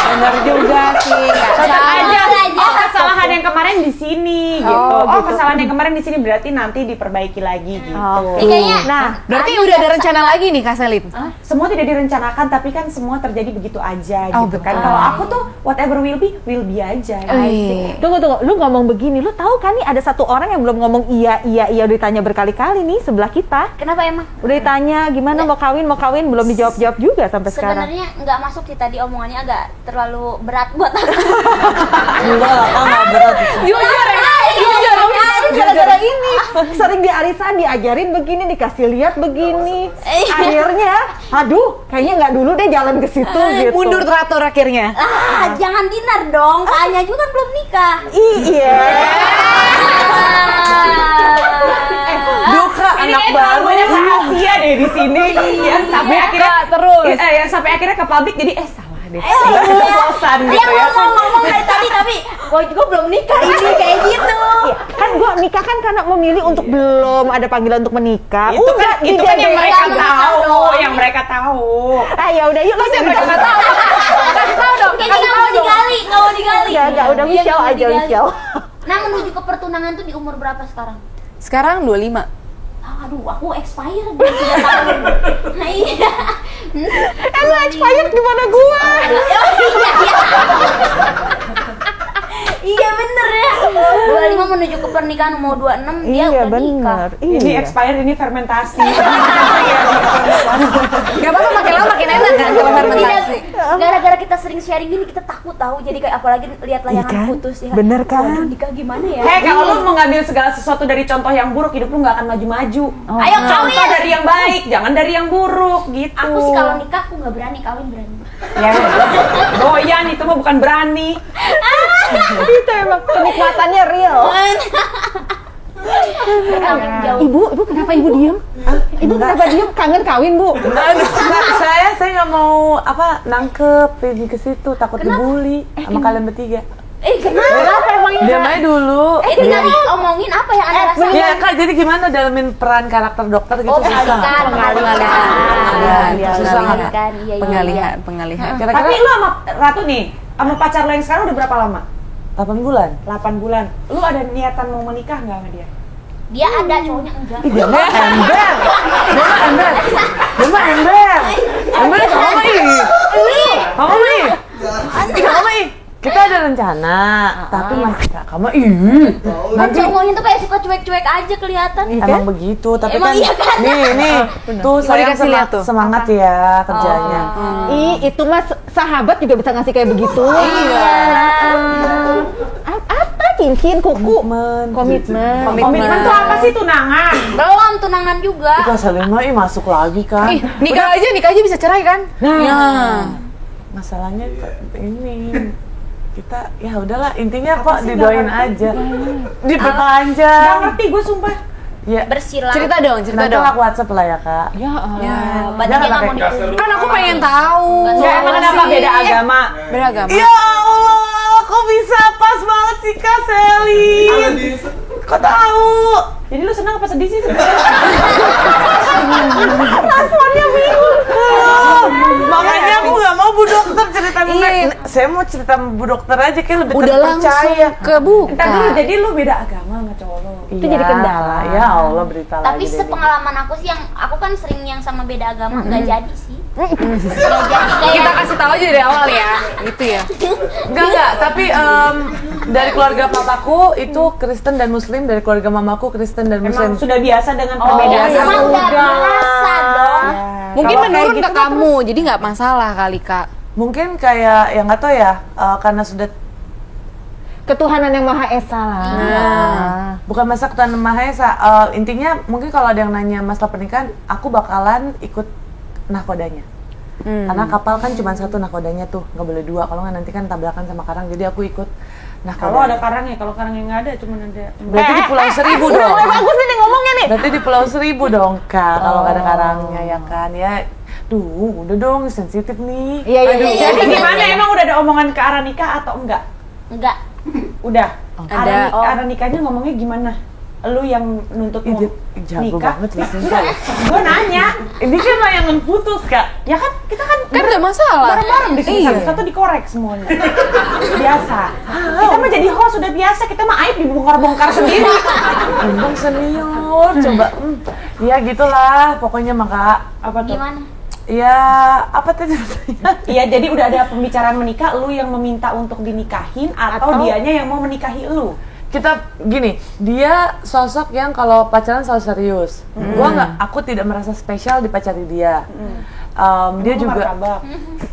Speaker 2: Benar juga sih.
Speaker 1: Tetap aja.
Speaker 5: aja.
Speaker 1: Oh, kesalahan yang kemarin di sini gitu. Oh, kesalahan yang kemarin di sini berarti nanti diperbaiki lagi gitu.
Speaker 5: Kayaknya
Speaker 4: Nah,
Speaker 2: Berarti udah ada rencana lagi nih Kak Selin?
Speaker 1: Semua tidak direncanakan, tapi kan semua terjadi begitu aja
Speaker 2: Oh,
Speaker 1: gitu kan.
Speaker 2: betul.
Speaker 1: Kalau aku tuh whatever will be aja.
Speaker 4: tunggu. Lu ngomong begini, lu tahu kan nih ada satu orang yang belum ngomong iya udah ditanya berkali-kali nih sebelah kita.
Speaker 5: kenapa emang?
Speaker 4: Udah ditanya gimana mau kawin belum dijawab juga sampai sekarang.
Speaker 5: Sebenarnya nggak masuk sih tadi omongannya, agak terlalu berat buat aku.
Speaker 3: Enggak lah, Kak, nggak berat.
Speaker 4: Gara-gara ini sering di arisan diajarin begini, dikasih lihat begini. Akhirnya, aduh, kayaknya nggak dulu deh jalan ke situ gitu.
Speaker 2: Mundur teratur akhirnya.
Speaker 5: Jangan dinner dong, Kak juga kan belum nikah.
Speaker 4: Iya.
Speaker 3: Duka anak
Speaker 1: Ini
Speaker 3: baru.
Speaker 1: banyak rahasia deh di sini. Yang sampai akhirnya
Speaker 2: terus.
Speaker 1: yang sampai akhirnya ke publik jadi salah deh. Bosan
Speaker 5: Dia
Speaker 1: gitu ya.
Speaker 5: ngomong dari tadi tapi gue belum nikah ini kayak gitu.
Speaker 4: Kan gua nikah kan karena memilih untuk belum ada panggilan untuk menikah.
Speaker 1: Itu kan yang mereka
Speaker 5: Jangan
Speaker 1: tahu,
Speaker 5: doang.
Speaker 1: yang mereka tahu.
Speaker 4: Ya udah yuk langsung
Speaker 2: Mereka nggak tahu. Kasih tahu dong.
Speaker 5: Kayaknya nggak mau digali,
Speaker 4: Enggak, udah
Speaker 5: Iya,
Speaker 4: Michelle
Speaker 5: nggak mau
Speaker 4: aja
Speaker 5: digali.
Speaker 4: Michelle.
Speaker 5: Nah, menuju ke pertunangan tuh di umur berapa sekarang?
Speaker 2: Sekarang 25.
Speaker 5: Aduh, aku expired belum 3 tahun. Nah, iya.
Speaker 4: Lu expired gimana gua?
Speaker 5: Iya bener ya. 25 menuju ke pernikahan, mau 26 dia
Speaker 4: Iya
Speaker 5: udah nikah.
Speaker 4: benar.
Speaker 1: Ini
Speaker 4: Iya.
Speaker 1: expired, ini fermentasi.
Speaker 2: Gak apa-apa, makin lama makin enak kan kalau fermentasi.
Speaker 5: Gara-gara kita sering sharing gini, kita takut tahu. Jadi kayak apalagi lihat layangan
Speaker 4: Iya kan?
Speaker 5: putus ya.
Speaker 4: Bener kan?
Speaker 5: Waduh, nikah gimana ya?
Speaker 1: Hei, kalau lu mau ngambil segala sesuatu dari contoh yang buruk, hidup lu nggak akan maju-maju.
Speaker 5: Ayo
Speaker 1: Contoh
Speaker 5: kawin.
Speaker 1: dari yang baik, jangan dari yang buruk gitu.
Speaker 5: Aku sih kalau nikah aku nggak berani, kawin berani.
Speaker 1: Ya, doyan itu mah bukan berani.
Speaker 4: Itu emang kenikmatannya real.
Speaker 5: Kawin jauh.
Speaker 4: Ibu kenapa ibu diem? Ibu kenapa diem? Kangen kawin, Bu?
Speaker 3: saya nggak mau nangkep ini ke situ, takut dibully sama kalian bertiga.
Speaker 5: Kenapa emang ini?
Speaker 3: Diam aja dulu.
Speaker 5: Tinggal omongin apa yang Anda rasain.
Speaker 3: Ya Kak, jadi gimana dalamin peran karakter dokter gitu?
Speaker 5: Oh,
Speaker 3: susah nggak?
Speaker 2: Pengalihan.
Speaker 1: Tapi
Speaker 3: Kira-kira
Speaker 1: lu sama Ratu nih, sama pacar lo yang sekarang udah berapa lama?
Speaker 3: 8 bulan.
Speaker 1: 8 bulan. Lu ada niatan mau menikah nggak sama dia?
Speaker 5: Dia ada, cowoknya enggak.
Speaker 3: Dia mah ember. Ember kamu mah ih. Kamu ih. Kita ada rencana, tapi masih kamu
Speaker 5: Kan cowoknya tuh kayak suka cuek-cuek aja kelihatan.
Speaker 3: emang begitu, tapi
Speaker 5: Emang
Speaker 3: kan
Speaker 5: iya kan?
Speaker 3: nih tuh
Speaker 2: Mau
Speaker 3: saya
Speaker 2: dikasih lihat tuh.
Speaker 3: semangat ya kerjanya.
Speaker 4: Itu mas sahabat juga bisa ngasih kayak begitu.
Speaker 2: Iya.
Speaker 4: Apa cincin, kuku, komitmen.
Speaker 1: Komitmen tuh apa sih? Tunangan.
Speaker 5: Belum tunangan juga.
Speaker 3: Kak Selin mah masuk lagi kan.
Speaker 2: Nikah aja bisa cerai kan?
Speaker 3: Masalahnya ini kita ya udahlah, intinya kok didoain aja, diperpanjang.
Speaker 1: Gak ngerti gue sumpah.
Speaker 3: Ya,
Speaker 5: Bersilang.
Speaker 2: Cerita dong.
Speaker 3: nanti aku WhatsApp lah ya kak.
Speaker 4: Ya Allah.
Speaker 5: Berarti dia nggak mau nikah.
Speaker 2: Kan aku pengen tahu.
Speaker 1: Gak, emang kenapa beda agama?
Speaker 2: Beda agama.
Speaker 3: Ya Allah, kok bisa pas banget sih Kak Selin? Kok tahu?
Speaker 1: Jadi lu senang apa sedih sih sebenarnya?
Speaker 3: Responnya bingung. Makanya aku nggak mau Bu Dokter cerita mengenai. Saya mau cerita Bu Dokter aja, kayak lebih
Speaker 2: Udah langsung
Speaker 3: terpercaya.
Speaker 2: kebuka.
Speaker 1: Entar dulu, jadi lu beda agama sama cowok lu?
Speaker 4: Itu jadi kendala.
Speaker 3: Ya Allah, berita
Speaker 5: Tapi
Speaker 3: lagi.
Speaker 5: sepengalaman aku sih yang aku kan sering yang sama beda agama nggak jadi sih. Nggak jadi
Speaker 2: Kita
Speaker 5: kayak
Speaker 2: kasih tahu aja dari awal ya. Gitu ya.
Speaker 3: Enggak, tapi dari keluarga papaku itu Kristen dan Muslim, dari keluarga mamaku Kristen dan Muslim.
Speaker 1: Emang sudah biasa dengan perbedaan
Speaker 5: emang nggak biasa dong.
Speaker 2: Mungkin
Speaker 1: Kalau kayak
Speaker 2: menurun
Speaker 1: gitu
Speaker 2: ke
Speaker 1: kan
Speaker 2: kamu, jadi nggak masalah kali Kak.
Speaker 3: Mungkin kayak yang nggak tahu ya, karena sudah
Speaker 4: Ketuhanan yang Maha Esa lah.
Speaker 3: bukan masa ketuhanan Maha Esa. Intinya mungkin kalau ada yang nanya masalah pernikahan, aku bakalan ikut nahkodanya. Karena kapal kan cuma satu nahkodanya tuh, nggak boleh dua. Kalau nggak nanti kan tabrakan sama karang. Jadi aku ikut
Speaker 1: Kalau
Speaker 3: nahkodanya.
Speaker 1: ada karangnya, kalau karangnya nggak ada, cuma ada.
Speaker 3: Berarti di Pulau Seribu dong.
Speaker 4: Bagus nih ngomongnya nih.
Speaker 3: Berarti di Pulau Seribu dong Kak. Kalau nggak ada karangnya ya kan ya. Duh, udah dong sensitif nih.
Speaker 4: Iya.
Speaker 1: Jadi gimana? Emang udah ada omongan ke arah nikah atau enggak?
Speaker 5: Enggak.
Speaker 1: Udah.
Speaker 2: Ada.
Speaker 1: Arah nikahnya ngomongnya gimana? Lu yang nuntut mau
Speaker 3: Jago
Speaker 1: nikah?
Speaker 3: banget listening.
Speaker 1: Gue nanya.
Speaker 3: Ini kan layangan putus Kak.
Speaker 1: Ya kan kita kan
Speaker 2: Kan nggak masalah.
Speaker 1: bareng-bareng di sini,
Speaker 2: Iya.
Speaker 1: satu dikorek semuanya. Biasa. Kita mah jadi host udah biasa, kita mah aib dibongkar-bongkar sendiri.
Speaker 3: Untung senior, coba. Ya gitulah, pokoknya maka
Speaker 1: Apa tuh?
Speaker 5: Gimana?
Speaker 3: ya apa tadi maksudnya?
Speaker 1: Iya, jadi udah ada pembicaraan menikah, lu yang meminta untuk dinikahin atau dianya yang mau menikahi lu?
Speaker 3: Kita gini, dia sosok yang kalau pacaran selalu serius. Aku tidak merasa spesial dipacari dia. Dia
Speaker 1: Emang lu
Speaker 3: juga,
Speaker 1: martabak?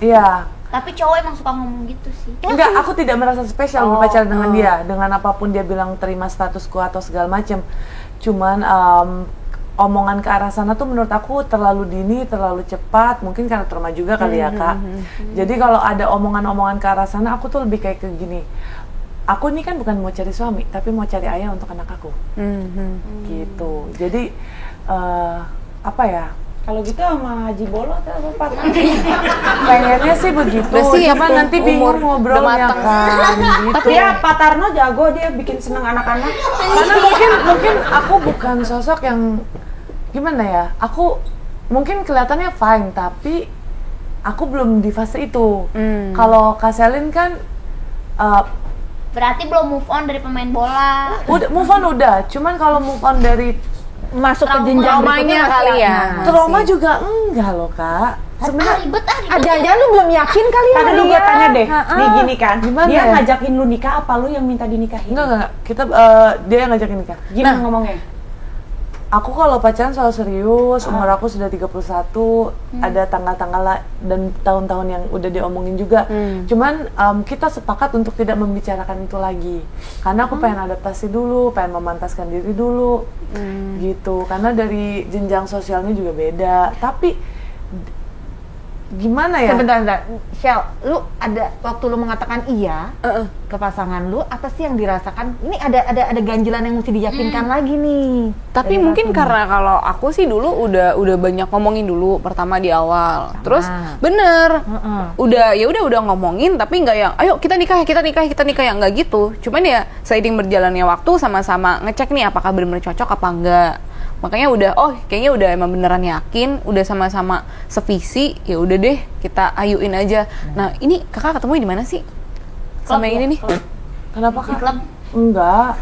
Speaker 3: iya.
Speaker 5: Tapi cowok emang suka ngomong gitu sih.
Speaker 3: Enggak, aku tidak merasa spesial berpacaran dengan dia. Dengan apapun dia bilang terima statusku atau segala macam. Cuman omongan ke arah sana tuh menurut aku terlalu dini, terlalu cepat. Mungkin karena trauma juga kali ya Kak. Jadi kalau ada omongan-omongan ke arah sana, aku tuh lebih kayak ke gini. Aku ini kan bukan mau cari suami, tapi mau cari ayah untuk anak aku. Gitu. Jadi apa ya?
Speaker 1: Kalau gitu sama Haji Bolo atau apa Pak?
Speaker 3: Pengennya sih begitu.
Speaker 2: Udah siap
Speaker 3: Cuma
Speaker 2: tuh,
Speaker 3: nanti bingung
Speaker 2: umur
Speaker 3: ngobrolnya
Speaker 2: udah mateng.
Speaker 3: kan. Gitu.
Speaker 1: Tapi ya Pak Tarno jago, dia bikin seneng anak-anak.
Speaker 3: Karena mungkin aku bukan sosok yang gimana ya, aku mungkin kelihatannya fine tapi aku belum di fase itu. Kalau Kak Selin kan
Speaker 5: Berarti belum move on dari pemain bola.
Speaker 3: udah move on udah, cuman kalau move on dari
Speaker 4: Masuk ke
Speaker 5: Trauma.
Speaker 4: jenjang
Speaker 2: Traumanya
Speaker 4: berikutnya
Speaker 2: kali ya.
Speaker 3: trauma juga enggak loh Kak. Sebenarnya
Speaker 5: Ribet
Speaker 4: Jangan-jangan lu belum yakin kali ya.
Speaker 1: Tadi dulu gue tanya deh, nih gini kan,
Speaker 3: Gimana
Speaker 1: dia
Speaker 3: ya?
Speaker 1: ngajakin lu nikah apa lu yang minta dinikahin?
Speaker 3: enggak, kita dia yang ngajakin nikah.
Speaker 1: Gimana ngomongnya?
Speaker 3: Aku kalau pacaran selalu serius, umur aku sudah 31, ada tanggal-tanggal dan tahun-tahun yang udah diomongin juga. Cuman kita sepakat untuk tidak membicarakan itu lagi. Karena aku pengen adaptasi dulu, pengen memantaskan diri dulu. Gitu. Karena dari jenjang sosialnya juga beda. Tapi gimana ya?
Speaker 4: Sebentar, Shell, lu ada waktu lu mengatakan iya ke pasangan lu, apa sih yang dirasakan? Ini ada ganjilan yang mesti diyakinkan lagi nih.
Speaker 2: Tapi
Speaker 4: Dari
Speaker 2: mungkin
Speaker 4: aku.
Speaker 2: karena kalau aku sih dulu udah banyak ngomongin dulu pertama di awal. Terus bener, udah ngomongin tapi nggak yang ayo kita nikah ya nggak gitu. Cuman ya seiring berjalannya waktu sama-sama ngecek nih apakah benar-benar cocok apa enggak. Makanya kayaknya udah emang beneran yakin, udah sama-sama sevisi, ya udah deh kita ayuin aja. Nah ini kakak ketemu di mana sih? Sama yang ini nih?
Speaker 3: Kenapa
Speaker 5: Di
Speaker 3: Kak?
Speaker 5: klub.
Speaker 3: Enggak.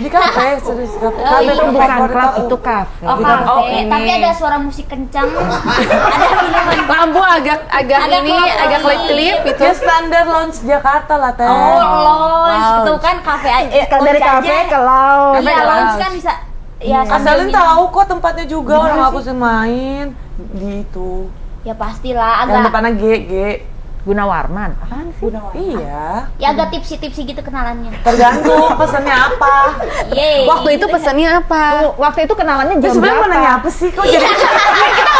Speaker 3: Di kafe, serius kafe.
Speaker 5: Oh,
Speaker 3: Kafe
Speaker 5: iya.
Speaker 3: itu
Speaker 4: Bukan
Speaker 3: favorit
Speaker 4: klub,
Speaker 3: aku.
Speaker 4: itu kafe.
Speaker 5: Oh, kafe.
Speaker 2: Oh, ini.
Speaker 5: Tapi ada suara musik kencang. Ada minuman.
Speaker 2: Lampu agak
Speaker 5: Agak
Speaker 2: ini,
Speaker 5: kelap.
Speaker 2: agak kelip-kelip gitu.
Speaker 3: Ya standar lounge Jakarta lah teh.
Speaker 5: Oh, lounge. Itu kan kafe
Speaker 4: Kalau dari kafe ke laut.
Speaker 5: Iya,
Speaker 2: ke
Speaker 5: lounge
Speaker 2: lounge.
Speaker 5: kan bisa. Ya,
Speaker 3: Asalin
Speaker 5: sambil
Speaker 3: tahu kok tempatnya juga
Speaker 1: Gimana
Speaker 3: orang aku
Speaker 1: sih?
Speaker 3: sih main di itu.
Speaker 5: Ya pastilah
Speaker 3: Yang
Speaker 5: agak
Speaker 3: depannya GG.
Speaker 4: Gunawarman. Apaan sih?
Speaker 3: Iya.
Speaker 5: ya agak tipsi-tipsi gitu kenalannya.
Speaker 3: Tergantung pesannya apa.
Speaker 5: Yeay.
Speaker 2: Waktu itu pesannya apa?
Speaker 4: Waktu itu kenalannya
Speaker 3: Lu
Speaker 4: jam
Speaker 3: sebenarnya mau
Speaker 4: berapa?
Speaker 3: nanya apa sih? Kok jadi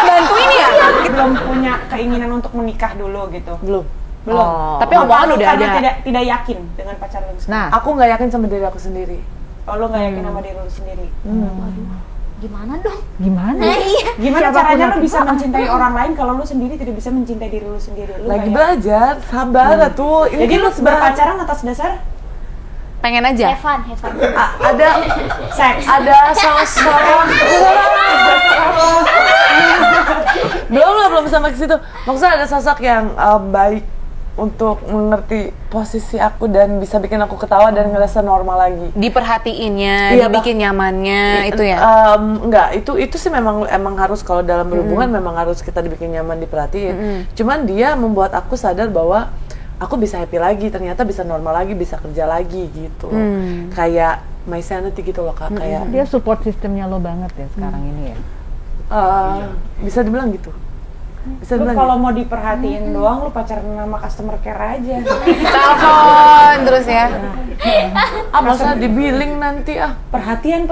Speaker 2: Bantuin ya?
Speaker 1: Belum punya keinginan untuk menikah dulu gitu.
Speaker 3: belum?
Speaker 1: Belum.
Speaker 4: Oh.
Speaker 2: Tapi omongan
Speaker 1: Lu
Speaker 2: udah
Speaker 1: karena
Speaker 2: ada.
Speaker 1: tidak yakin dengan pacar lu sendiri.
Speaker 4: Nah,
Speaker 3: Aku nggak yakin sama diri aku sendiri.
Speaker 1: Oh, lu nggak yakin sama diri lu sendiri.
Speaker 5: Gimana dong?
Speaker 4: gimana?
Speaker 5: Nah, iya.
Speaker 1: Gimana
Speaker 4: Siapapun
Speaker 1: caranya
Speaker 4: yang
Speaker 1: lu bisa
Speaker 4: kita-
Speaker 1: mencintai orang lain kalau lu sendiri tidak bisa mencintai diri lu sendiri? Lu
Speaker 3: Lagi
Speaker 1: nggak
Speaker 3: belajar, sabar tuh.
Speaker 1: yakin? Jadi lu berpacaran atas dasar
Speaker 2: Pengen aja.
Speaker 5: Have fun.
Speaker 3: Ada
Speaker 1: seks.
Speaker 3: ada sosok belum sampai ke situ. Maksudnya ada sosok yang baik untuk mengerti posisi aku dan bisa bikin aku ketawa dan ngerasa normal lagi.
Speaker 2: Diperhatiinnya,
Speaker 3: Iya,
Speaker 2: dibikin nyamannya, itu ya.
Speaker 3: Enggak, itu sih emang harus kalau dalam berhubungan memang harus kita dibikin nyaman, diperhatiin. Cuman dia membuat aku sadar bahwa aku bisa happy lagi, ternyata bisa normal lagi, bisa kerja lagi gitu. Kayak my sanity gitu loh Kak, kayak
Speaker 4: Dia support sistemnya lo banget ya sekarang ini ya.
Speaker 3: bisa dibilang gitu. Bisa
Speaker 1: Lu
Speaker 3: dibilang
Speaker 1: kalau
Speaker 3: gitu.
Speaker 1: mau diperhatiin doang, lu pacaran sama customer care aja.
Speaker 2: Telepon terus ya.
Speaker 3: Masa di billing nanti
Speaker 1: Perhatian.